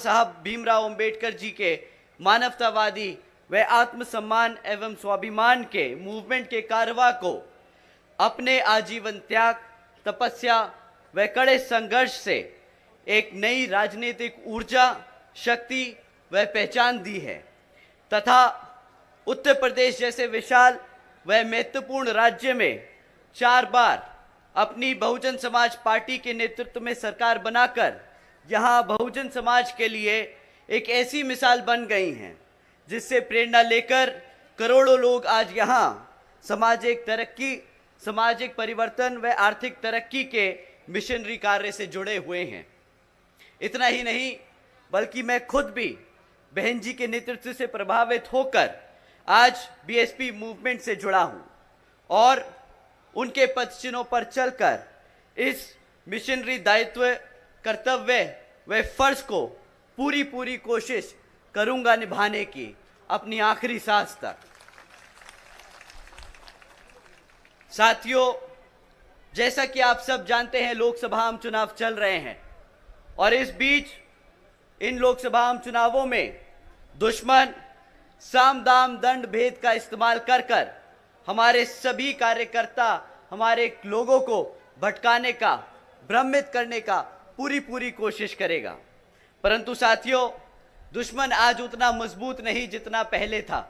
साहब भीमराव अंबेडकर जी के मानवतावादी व आत्मसम्मान एवं स्वाभिमान के मूवमेंट के कारवा को अपने आजीवन त्याग, तपस्या व कड़े संघर्ष से एक नई राजनीतिक ऊर्जा, शक्ति व पहचान दी है तथा उत्तर प्रदेश जैसे विशाल व महत्वपूर्ण राज्य में 4 बार अपनी बहुजन समाज पार्टी के नेतृत्व में सरकार बनाकर यहाँ बहुजन समाज के लिए एक ऐसी मिसाल बन गई हैं जिससे प्रेरणा लेकर करोड़ों लोग आज यहाँ सामाजिक तरक्की, सामाजिक परिवर्तन व आर्थिक तरक्की के मिशनरी कार्य से जुड़े हुए हैं। इतना ही नहीं बल्कि मैं खुद भी बहन जी के नेतृत्व से प्रभावित होकर आज बीएसपी मूवमेंट से जुड़ा हूँ और उनके पदचिन्हों पर चलकर इस मिशनरी दायित्व, कर्तव्य व फर्ज को पूरी कोशिश करूंगा निभाने की अपनी आखिरी सांस तक। साथियों, जैसा कि आप सब जानते हैं, लोकसभा आम चुनाव चल रहे हैं और इस बीच इन लोकसभा आम चुनावों में दुश्मन साम दाम दंड भेद का इस्तेमाल कर हमारे सभी कार्यकर्ता, हमारे लोगों को भटकाने का, भ्रमित करने का पूरी कोशिश करेगा। परंतु साथियों, दुश्मन आज उतना मजबूत नहीं जितना पहले था,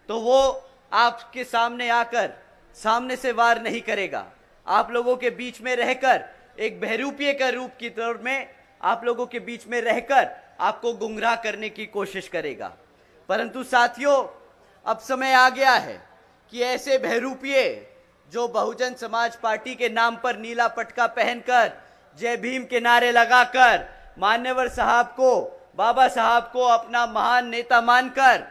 तो वो आपके सामने आकर सामने से वार नहीं करेगा। आप लोगों के बीच में रहकर एक बहरूपिये का रूप की तौर में आप लोगों के बीच में रहकर आपको गुमराह करने की कोशिश करेगा। परंतु साथियों, अब समय आ गया है कि ऐसे बहरूपिये जो बहुजन समाज पार्टी के नाम पर नीला पटका पहनकर, जय भीम के नारे लगाकर, मान्यवर साहब को, बाबा साहब को अपना महान नेता मानकर,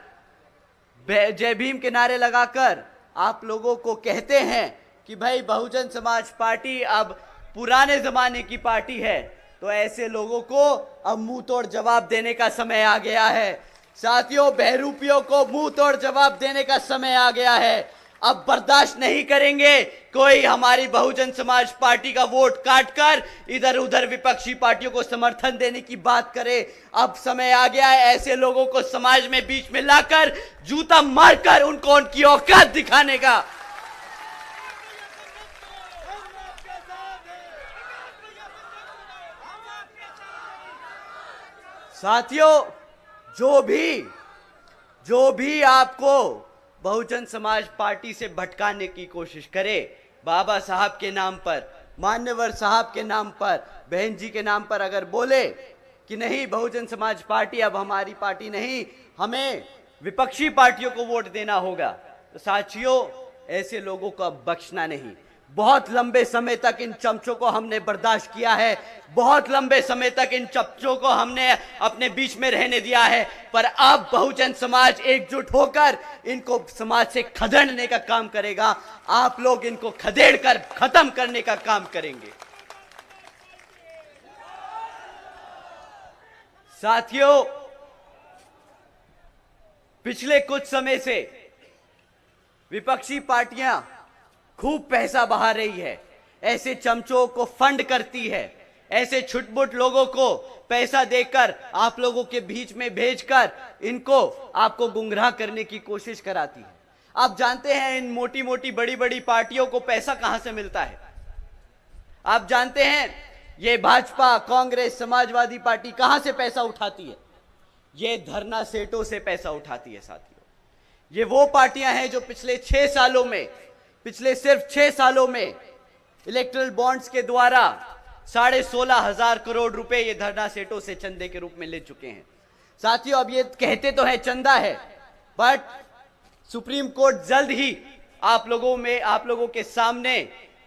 जय भीम के नारे लगाकर आप लोगों को कहते हैं कि भाई बहुजन समाज पार्टी अब पुराने जमाने की पार्टी है, तो ऐसे लोगों को अब मुंह तोड़ जवाब देने का समय आ गया है। साथियों, बहरूपियों को मुंह तोड़ जवाब देने का समय आ गया है। अब बर्दाश्त नहीं करेंगे कोई हमारी बहुजन समाज पार्टी का वोट काटकर इधर उधर विपक्षी पार्टियों को समर्थन देने की बात करे। अब समय आ गया है ऐसे लोगों को समाज में बीच में लाकर जूता मारकर उनको उनकी औकात दिखाने का। साथियों, जो भी आपको बहुजन समाज पार्टी से भटकाने की कोशिश करे, बाबा साहब के नाम पर, मान्यवर साहब के नाम पर, बहन जी के नाम पर अगर बोले कि नहीं बहुजन समाज पार्टी अब हमारी पार्टी नहीं, हमें विपक्षी पार्टियों को वोट देना होगा, तो साथियों ऐसे लोगों को अब बख्शना नहीं। बहुत लंबे समय तक इन चमचों को हमने बर्दाश्त किया है, बहुत लंबे समय तक इन चमचों को हमने अपने बीच में रहने दिया है, पर अब बहुजन समाज एकजुट होकर इनको समाज से खदेड़ने का काम करेगा। आप लोग इनको खदेड़कर खत्म करने का काम करेंगे। साथियों, पिछले कुछ समय से विपक्षी पार्टियां खूब पैसा बहा रही है, ऐसे चमचों को फंड करती है, ऐसे छुटपुट लोगों को पैसा देकर आप लोगों के बीच में भेजकर इनको आपको गुमराह करने की कोशिश कराती है। आप जानते हैं इन मोटी मोटी बड़ी बड़ी पार्टियों को पैसा कहां से मिलता है। आप जानते हैं ये भाजपा, कांग्रेस, समाजवादी पार्टी कहां से पैसा उठाती है। ये धरना सेठों से पैसा उठाती है। साथियों, ये वो पार्टियां हैं जो पिछले सिर्फ 6 सालों में इलेक्ट्रल बॉन्ड्स के द्वारा 16,500 करोड़ रुपए ये धरना सेठों से चंदे के रूप में ले चुके हैं। साथियों, अब ये कहते तो है चंदा है, बट सुप्रीम कोर्ट जल्द ही आप लोगों के सामने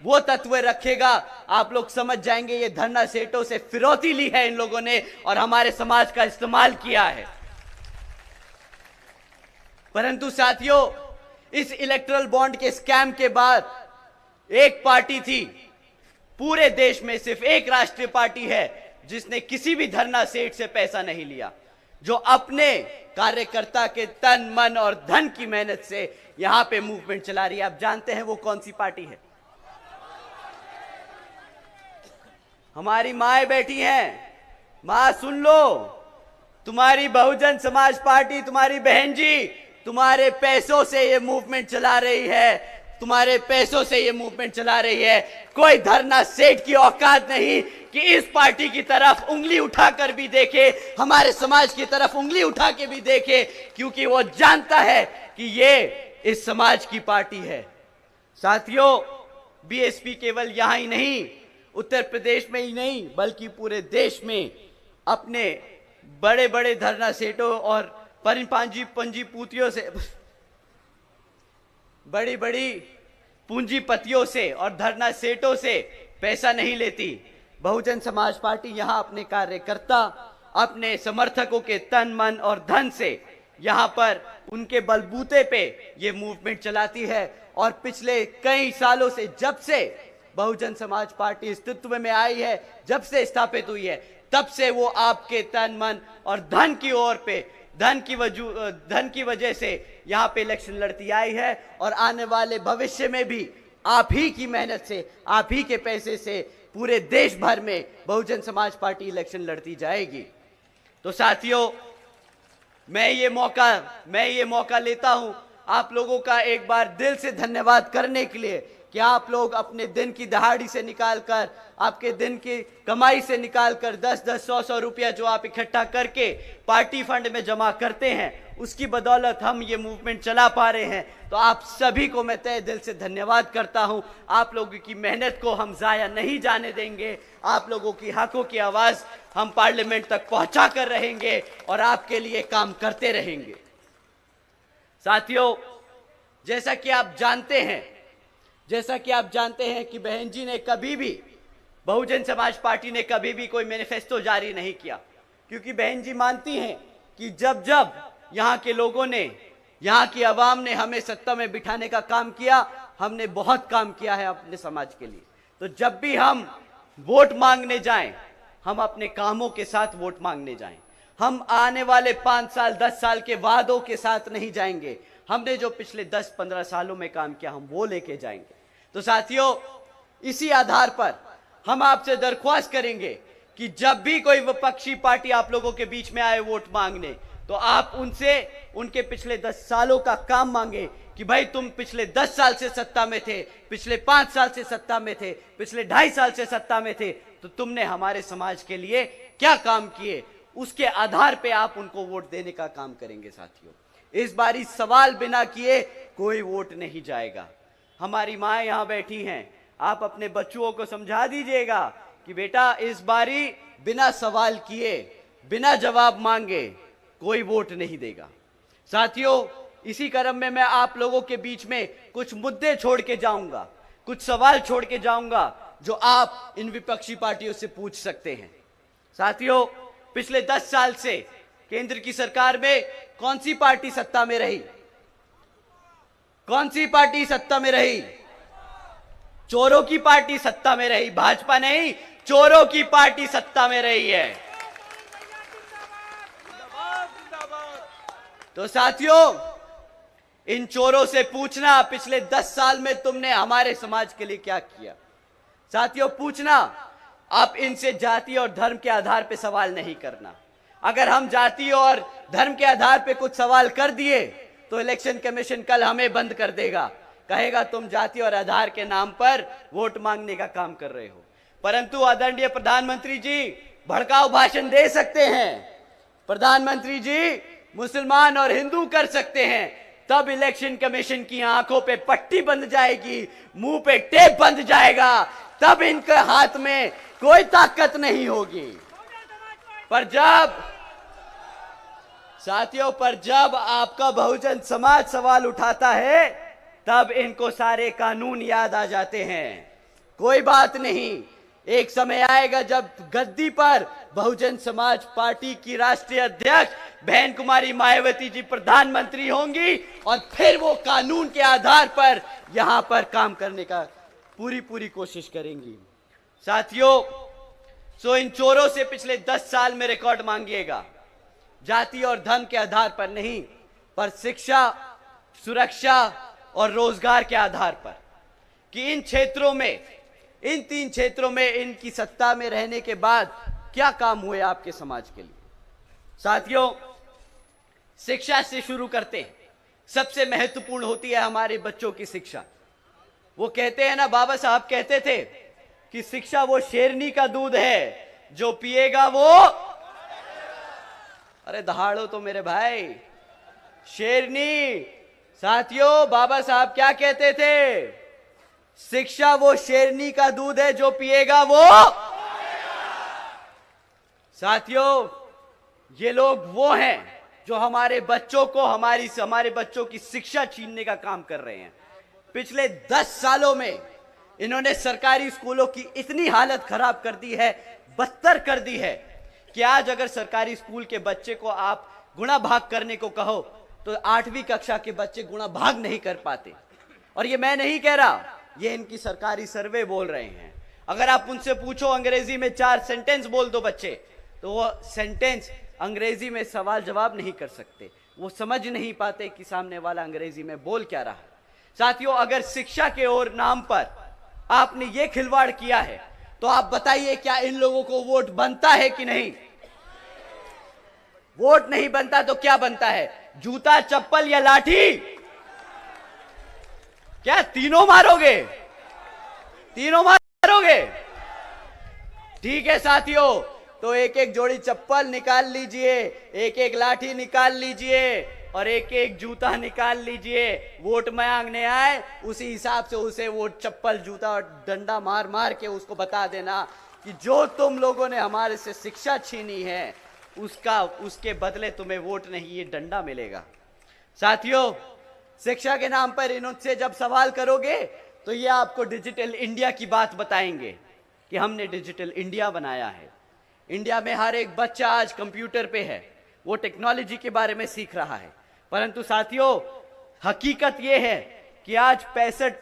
वो तत्व रखेगा, आप लोग समझ जाएंगे ये धरना सेठों से फिरौती ली है इन लोगों ने और हमारे समाज का इस्तेमाल किया है। परंतु साथियों, इस इलेक्टोरल बॉन्ड के स्कैम के बाद एक पार्टी थी, पूरे देश में सिर्फ एक राष्ट्रीय पार्टी है जिसने किसी भी धरना सेठ से पैसा नहीं लिया, जो अपने कार्यकर्ता के तन, मन और धन की मेहनत से यहां पे मूवमेंट चला रही है। आप जानते हैं वो कौन सी पार्टी है? हमारी माएं बैठी हैं, मां सुन लो, तुम्हारी बहुजन समाज पार्टी, तुम्हारी बहन जी, तुम्हारे पैसों से ये मूवमेंट चला रही है, तुम्हारे पैसों से ये मूवमेंट चला रही है। कोई धरना सेठ की औकात नहीं कि इस पार्टी की तरफ उंगली उठाकर भी देखे, हमारे समाज की तरफ उंगली उठा के भी देखे, क्योंकि वो जानता है कि ये इस समाज की पार्टी है। साथियों, बीएसपी केवल यहां ही नहीं, उत्तर प्रदेश में ही नहीं, बल्कि पूरे देश में अपने बड़े बड़े धरना सेठों और पंजीपूतियों से, बड़ी बड़ी पूंजीपतियों से और धरना सेठों से पैसा नहीं लेती। बहुजन समाज पार्टी यहां अपने कार्यकर्ता, अपने समर्थकों के तन मन और धन से यहां पर उनके बलबूते पे ये मूवमेंट चलाती है। और पिछले कई सालों से, जब से बहुजन समाज पार्टी अस्तित्व में आई है, जब से स्थापित हुई है, तब से वो आपके तन मन और धन की ओर पे, धन की वजह से यहां पे इलेक्शन लड़ती आई है। और आने वाले भविष्य में भी आप ही की मेहनत से, आप ही के पैसे से पूरे देश भर में बहुजन समाज पार्टी इलेक्शन लड़ती जाएगी। तो साथियों, मैं ये मौका लेता हूं आप लोगों का एक बार दिल से धन्यवाद करने के लिए कि आप लोग अपने दिन की दहाड़ी से निकालकर, आपके दिन की कमाई से निकालकर 10-10, 100-100 रुपया जो आप इकट्ठा करके पार्टी फंड में जमा करते हैं, उसकी बदौलत हम ये मूवमेंट चला पा रहे हैं। तो आप सभी को मैं तहे दिल से धन्यवाद करता हूं। आप लोगों की मेहनत को हम जाया नहीं जाने देंगे। आप लोगों की हकों की आवाज हम पार्लियामेंट तक पहुंचा कर रहेंगे और आपके लिए काम करते रहेंगे। साथियों, जैसा कि आप जानते हैं कि बहन जी ने कभी भी, बहुजन समाज पार्टी ने कभी भी कोई मैनिफेस्टो जारी नहीं किया, क्योंकि बहन जी मानती हैं कि जब जब यहाँ के लोगों ने, यहाँ की आवाम ने हमें सत्ता में बिठाने का काम किया, हमने बहुत काम किया है अपने समाज के लिए। तो जब भी हम वोट मांगने जाएं, हम अपने कामों के साथ वोट मांगने जाएं। हम आने वाले 5 साल 10 साल के वादों के साथ नहीं जाएंगे। हमने जो पिछले 10-15 सालों में काम किया, हम वो लेके जाएंगे। तो साथियों, इसी आधार पर हम आपसे दरख्वास्त करेंगे कि जब भी कोई विपक्षी पार्टी आप लोगों के बीच में आए वोट मांगने, तो आप उनसे उनके पिछले 10 सालों का काम मांगे कि भाई तुम पिछले 10 साल से सत्ता में थे, पिछले 5 साल से सत्ता में थे, पिछले 2.5 साल से सत्ता में थे, तो तुमने हमारे समाज के लिए क्या काम किए, उसके आधार पे आप उनको वोट देने का काम करेंगे। साथियों, इस बारी सवाल बिना किए कोई वोट नहीं जाएगा। हमारी माँ यहाँ बैठी हैं, आप अपने बच्चों को समझा दीजिएगा कि बेटा इस बारी बिना सवाल किए, बिना जवाब मांगे कोई वोट नहीं देगा। साथियों, इसी क्रम में मैं आप लोगों के बीच में कुछ मुद्दे छोड़ के जाऊंगा, कुछ सवाल छोड़ के जाऊंगा जो आप इन विपक्षी पार्टियों से पूछ सकते हैं। साथियों, पिछले 10 साल से केंद्र की सरकार में कौन सी पार्टी सत्ता में रही? कौन सी पार्टी सत्ता में रही? चोरों की पार्टी सत्ता में रही, भाजपा नहीं, चोरों की पार्टी सत्ता में रही है। तो साथियों, इन चोरों से पूछना पिछले 10 साल में तुमने हमारे समाज के लिए क्या किया। साथियों, पूछना, आप इनसे जाति और धर्म के आधार पे सवाल नहीं करना। अगर हम जाति और धर्म के आधार पे कुछ सवाल कर दिए तो इलेक्शन कमीशन कल हमें बंद कर देगा, कहेगा तुम जाति और आधार के नाम पर वोट मांगने का काम कर रहे हो। परंतु आदरणीय प्रधानमंत्री जी भड़काऊ भाषण दे सकते हैं, प्रधानमंत्री जी मुसलमान और हिंदू कर सकते हैं, तब इलेक्शन कमीशन की आंखों पे पट्टी बंध जाएगी, मुंह पे टेप बंध जाएगा, तब इनके हाथ में कोई ताकत नहीं होगी। पर जब आपका बहुजन समाज सवाल उठाता है, तब इनको सारे कानून याद आ जाते हैं। कोई बात नहीं, एक समय आएगा जब गद्दी पर बहुजन समाज पार्टी की राष्ट्रीय अध्यक्ष बहन कुमारी मायावती जी प्रधानमंत्री होंगी और फिर वो कानून के आधार पर यहां पर काम करने का पूरी कोशिश करेंगी। साथियों, इन चोरों से पिछले 10 साल में रिकॉर्ड मांगिएगा, जाति और धर्म के आधार पर नहीं, पर शिक्षा, सुरक्षा और रोजगार के आधार पर, कि इन 3 क्षेत्रों में इनकी सत्ता में रहने के बाद क्या काम हुए आपके समाज के लिए। साथियों, शिक्षा से शुरू करते हैं। सबसे महत्वपूर्ण होती है हमारे बच्चों की शिक्षा। वो कहते हैं ना, बाबा साहब कहते थे कि शिक्षा वो शेरनी का दूध है, जो पिएगा वो, अरे दहाड़ो तो मेरे भाई, शेरनी। साथियों, बाबा साहब क्या कहते थे? शिक्षा वो शेरनी का दूध है, जो पिएगा वो। साथियों, ये लोग वो हैं जो हमारे बच्चों को, हमारे बच्चों की शिक्षा छीनने का काम कर रहे हैं। पिछले 10 सालों में इन्होंने सरकारी स्कूलों की इतनी हालत खराब कर दी है, बदतर कर दी है, कि आज अगर सरकारी स्कूल के बच्चे को आप गुणा भाग करने को कहो तो 8वीं कक्षा के बच्चे गुणा भाग नहीं कर पाते। और ये मैं नहीं कह रहा, ये इनकी सरकारी सर्वे बोल रहे हैं। अगर आप उनसे पूछो अंग्रेजी में 4 सेंटेंस बोल दो बच्चे, तो वो सेंटेंस अंग्रेजी में सवाल जवाब नहीं कर सकते। वो समझ नहीं पाते कि सामने वाला अंग्रेजी में बोल क्या रहा है। साथियों, अगर शिक्षा के और नाम पर आपने ये खिलवाड़ किया है, तो आप बताइए, क्या इन लोगों को वोट बनता है कि नहीं? वोट नहीं बनता तो क्या बनता है? जूता, चप्पल या लाठी? क्या तीनों मारोगे? तीनों मारोगे? ठीक है साथियों, तो एक एक जोड़ी चप्पल निकाल लीजिए, एक एक लाठी निकाल लीजिए और एक एक जूता निकाल लीजिए। वोट मांगने आए, उसी हिसाब से उसे वो चप्पल, जूता और डंडा मार मार के उसको बता देना कि जो तुम लोगों ने हमारे से शिक्षा छीनी है, उसके बदले तुम्हें वोट नहीं, ये डंडा मिलेगा। साथियों, शिक्षा के नाम पर इनसे जब सवाल करोगे तो ये आपको डिजिटल इंडिया की बात बताएंगे कि हमने डिजिटल इंडिया बनाया है। इंडिया में हर एक बच्चा आज कंप्यूटर पे है, वो टेक्नोलॉजी के बारे में सीख रहा है। परंतु साथियों, हकीकत ये है कि आज 65%